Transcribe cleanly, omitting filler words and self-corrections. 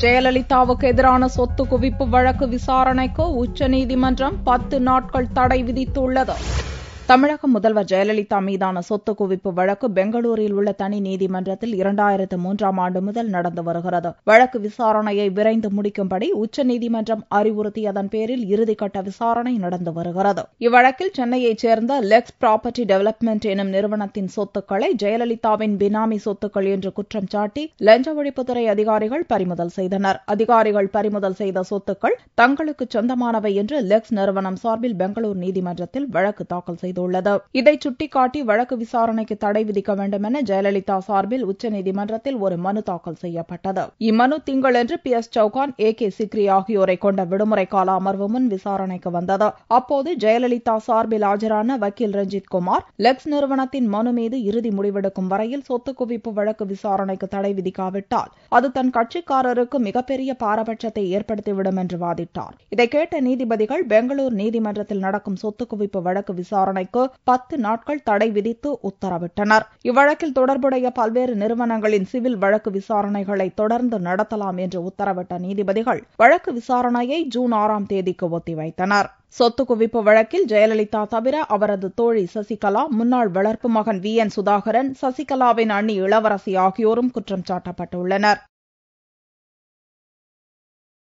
ஜெயலலிதாவுக்கு எதிரான சொத்து குவிப்பு வழக்கு விசாரணைக்கு உச்சநீதிமன்றம் 10 நாட்கள் தடை விதித்துள்ளது. தமிழக முதல்வர் ஜெயலலிதா மீதான சொத்து குவிப்பு வழக்கு பெங்களூரில் உள்ள தனி நீதிமன்றத்தில் 2003ஆம் ஆண்டு முதல் நடந்து வருகிறது. வழக்கு விசாரணையை விரைந்து முடிக்கும்படி உச்சநீதிமன்றம் அறிவுறுத்தியதன் பேரில் இறுதிக்கட்ட விசாரணை நடந்து வருகிறது. இவ்வழக்கில் சென்னையைச் சேர்ந்த லெக்ஸ் ப்ராப்பர்ட்டி டெவலப்மெண்ட் எனும் நிறுவனத்தின் சொத்துக்களை ஜெயலலிதாவின் பினாமி சொத்துக்கள் என்று குற்றம் சாட்டி லஞ்ச ஒழிப்புத்துறை அதிகாரிகள் பறிமுதல் செய்தனர். அதிகாரிகள் பறிமுதல் செய்த சொத்துக்கள் தங்களுக்கு சொந்தமானவை என்று லெக்ஸ் நிறுவனம் சார்பில் பெங்களூர் நீதிமன்றத்தில் வழக்கு தாக்கல் செய்துள்ளது. இதை சுட்டிக்காட்டி வழக்கு விசாரணைக்கு தடை விதிக்க வேண்டும் என ஜெயலலிதா சார்பில் உச்சநீதிமன்றத்தில் ஒரு மனு தாக்கல் செய்யப்பட்டது. இம்மனு திங்களன்று PS சவுகான், AK சிக்ரி ஆகியோரை கொண்ட விடுமுறை கால அமர்வு முன் விசாரணைக்கு வந்தது. அப்போது ஜெயலலிதா சார்பில் ஆஜரான வக்கீல் ரஞ்சித் குமார், லெக்ஸ் நிறுவனத்தின் மனு மீது இறுதி முடிவெடுக்கும் வரையில் சொத்து குவிப்பு வழக்கு விசாரணைக்கு தடை விதிக்காவிட்டால் அது தன் கட்சிக்காரருக்கு மிகப்பெரிய பாரபட்சத்தை ஏற்படுத்திவிடும் என்று வாதிட்டார். இதை கேட்ட நீதிபதிகள் பெங்களூர் நீதிமன்றத்தில் நடக்கும் சொத்து குவிப்பு வழக்கு விசாரணைக்கு 10 நாட்கள் தடை விதித்து உத்தரவிட்டனர். இவ்வழக்கில் தொடர்புடைய பல்வேறு நிறுவனங்களின் சிவில் வழக்கு விசாரணைகளை தொடர்ந்து நடத்தலாம் என்று உத்தரவிட்ட நீதிபதிகள் வழக்கு விசாரணையை ஜூன் 6ஆம் தேதிக்கு ஒத்திவைத்தனர். சொத்து குவிப்பு வழக்கில் ஜெயலலிதா தவிர அவரது தோழி சசிகலா, முன்னாள் வளர்ப்பு மகன் VN சுதாகரன், சசிகலாவின் அண்ணி இளவரசி ஆகியோரும் குற்றம் சாட்டப்பட்டுள்ளனர்.